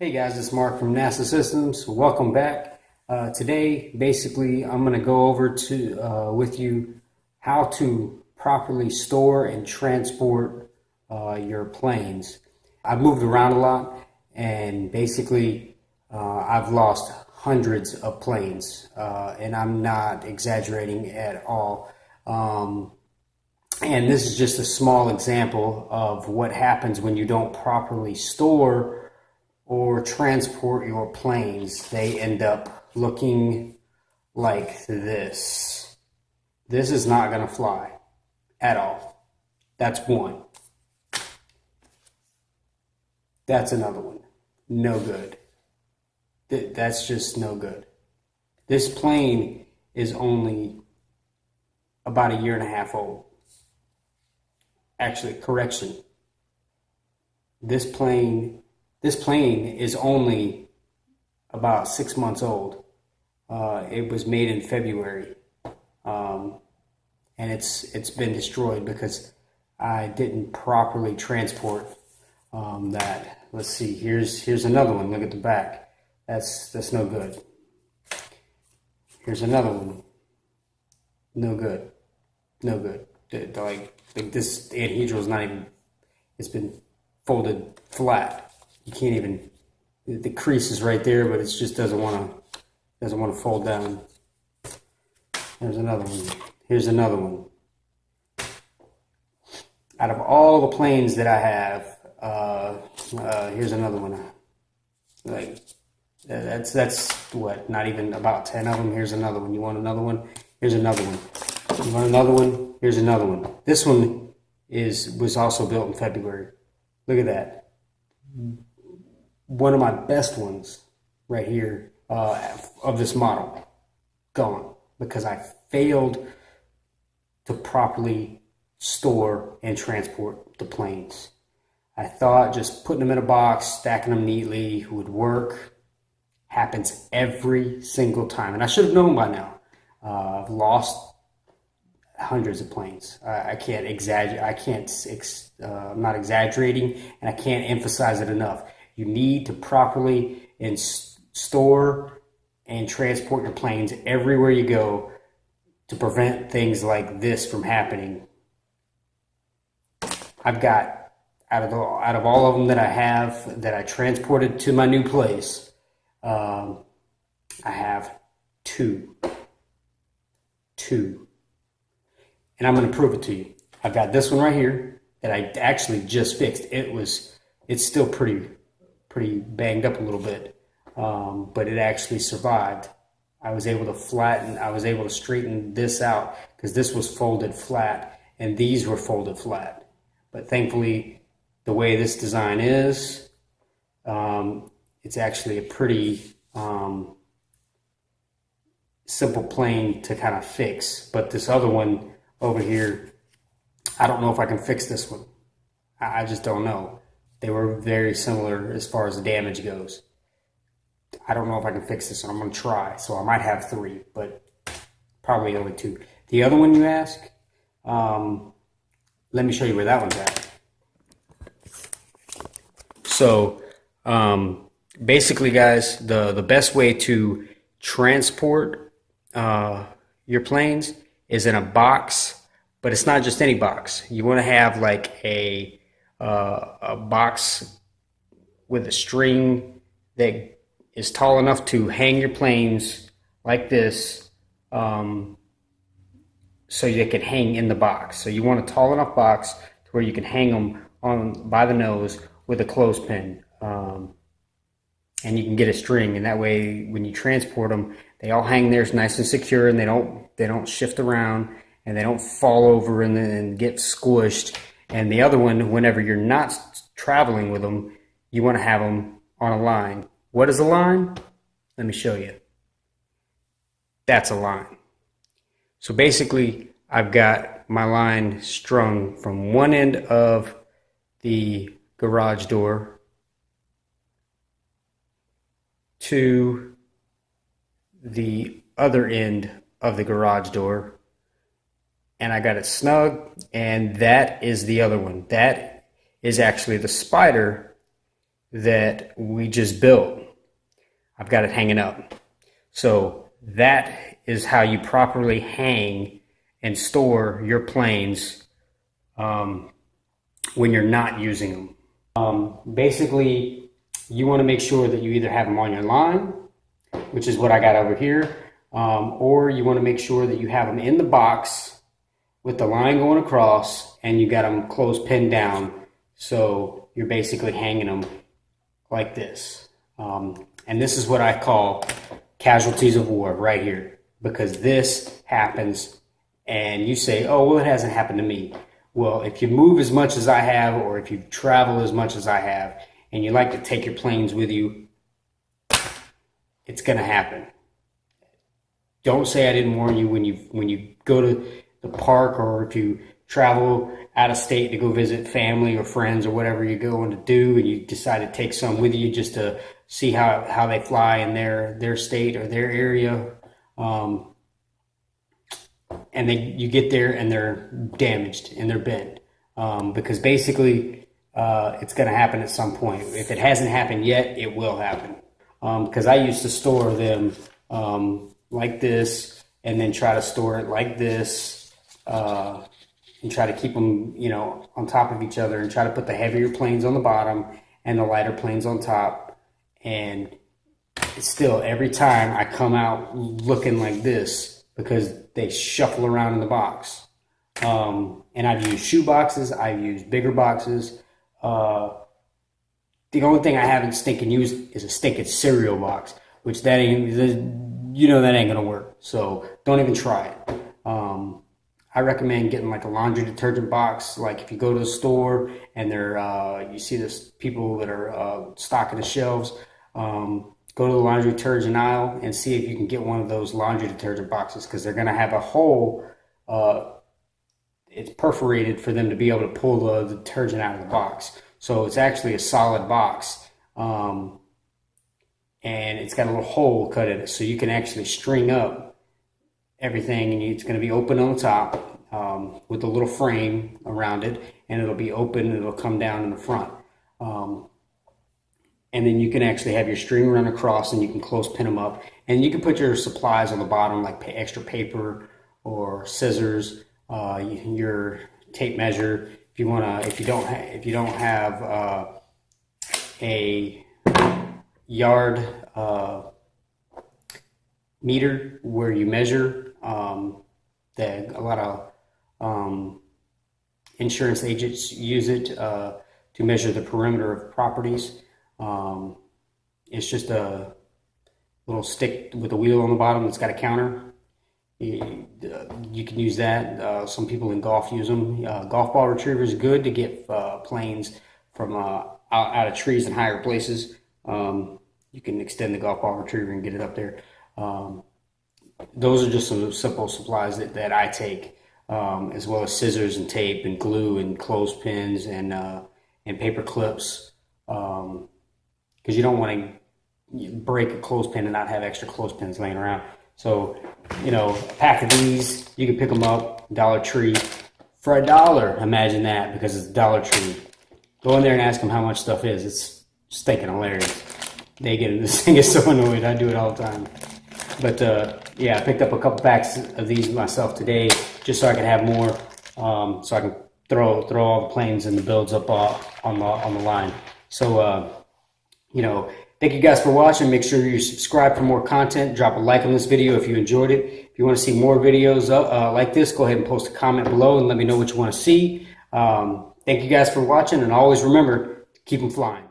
Hey guys, it's Mark from NASA Systems. Welcome back. Today, basically, I'm going to go over with you how to properly store and transport your planes. I've moved around a lot, and basically, I've lost hundreds of planes, and I'm not exaggerating at all. And this is just a small example of what happens when you don't properly store or transport your planes. They end up looking like this. This is not going to fly at all. That's one. That's another one. No good. That's just no good. This plane is only about a year and a half old. Actually, correction. This plane is only about 6 months old. It was made in February, and it's been destroyed because I didn't properly transport that. Let's see. Here's another one. Look at the back. That's no good. Here's another one. No good. No good. Like this anhedral is not even. It's been folded flat. You can't even, the crease is right there, but it just doesn't want to fold down. There's another one. Here's another one. Out of all the planes that I have, here's another one. Like that's what, not even about 10 of them. Here's another one. You want another one? Here's another one. You want another one? Here's another one. This one was also built in February. Look at that. One of my best ones right here of this model, gone, because I failed to properly store and transport the planes. I thought just putting them in a box, stacking them neatly would work. Happens every single time, and I should have known by now. I've lost hundreds of planes. I can't exaggerate. I'm not exaggerating, and I can't emphasize it enough. You need to properly store and transport your planes everywhere you go to prevent things like this from happening. I've got, out of all of them that I have that I transported to my new place, I have two. And I'm going to prove it to you. I've got this one right here that I actually just fixed. It's still pretty banged up a little bit, but it actually survived. I was able to straighten this out because this was folded flat and these were folded flat. But thankfully, the way this design is, it's actually a pretty simple plane to kind of fix. But this other one over here, I don't know if I can fix this one. I just don't know. They were very similar as far as the damage goes. I don't know if I can fix this one. I'm going to try. So I might have three, but probably only two. The other one you ask, let me show you where that one's at. So basically, guys, the best way to transport your planes is in a box, but it's not just any box. You want to have like a box with a string that is tall enough to hang your planes like this, so they can hang in the box. So you want a tall enough box to where you can hang them on by the nose with a clothespin, and you can get a string, and that way when you transport them, they all hang there nice and secure, and they don't shift around, and they don't fall over and get squished. And the other one, whenever you're not traveling with them, you want to have them on a line. What is a line? Let me show you. That's a line. So basically, I've got my line strung from one end of the garage door to the other end of the garage door, and I got it snug, and that is the other one. That is actually the spider that we just built. I've got it hanging up. So that is how you properly hang and store your planes when you're not using them. Basically, you want to make sure that you either have them on your line, which is what I got over here, or you want to make sure that you have them in the box with the line going across and you got them close pinned down. So you're basically hanging them like this. And this is what I call casualties of war right here, because this happens and you say, oh, well, it hasn't happened to me. Well, if you move as much as I have, or if you travel as much as I have, and you like to take your planes with you, it's going to happen. Don't say I didn't warn you when you go to the park, or if you travel out of state to go visit family or friends or whatever you're going to do, and you decide to take some with you just to see how they fly in their state or their area. And then you get there and they're damaged and they're bent, because basically it's going to happen at some point. If it hasn't happened yet, it will happen. Because I used to store them like this, and then try to store it like this, and try to keep them, on top of each other, and try to put the heavier planes on the bottom and the lighter planes on top. And it's still, every time I come out looking like this, because they shuffle around in the box. And I've used shoe boxes, I've used bigger boxes. The only thing I haven't stinking used is a stinking cereal box, which that ain't gonna work. So don't even try it. I recommend getting like a laundry detergent box. Like if you go to the store and you see this people that are stocking the shelves, go to the laundry detergent aisle and see if you can get one of those laundry detergent boxes, because they're going to have a hole. It's perforated for them to be able to pull the detergent out of the box. So it's actually a solid box. And it's got a little hole cut in it, so you can actually string up everything, and it's going to be open on the top with a little frame around it, and it'll be open and it'll come down in the front. And then you can actually have your string run across, and you can close pin them up, and you can put your supplies on the bottom, like extra paper or scissors, your tape measure. If you don't have a yard meter where you measure, that a lot of insurance agents use it to measure the perimeter of properties. It's just a little stick with a wheel on the bottom that's got a counter. You can use that. Some people in golf use them. Golf ball retriever is good to get planes from out of trees and higher places. You can extend the golf ball retriever and get it up there. Those are just some simple supplies that I take, as well as scissors and tape and glue and clothespins and paper clips. Because you don't want to break a clothespin and not have extra clothespins laying around. So, a pack of these, you can pick them up, Dollar Tree, for $1. Imagine that, because it's Dollar Tree. Go in there and ask them how much stuff is. It's stinking hilarious. They get this thing is so annoyed. I do it all the time. But yeah, I picked up a couple packs of these myself today, just so I can have more, so I can throw all the planes and the builds up on the line. So. Thank you guys for watching. Make sure you subscribe for more content. Drop a like on this video if you enjoyed it. If you want to see more videos like this, go ahead and post a comment below and let me know what you want to see. Thank you guys for watching, and always remember, keep them flying.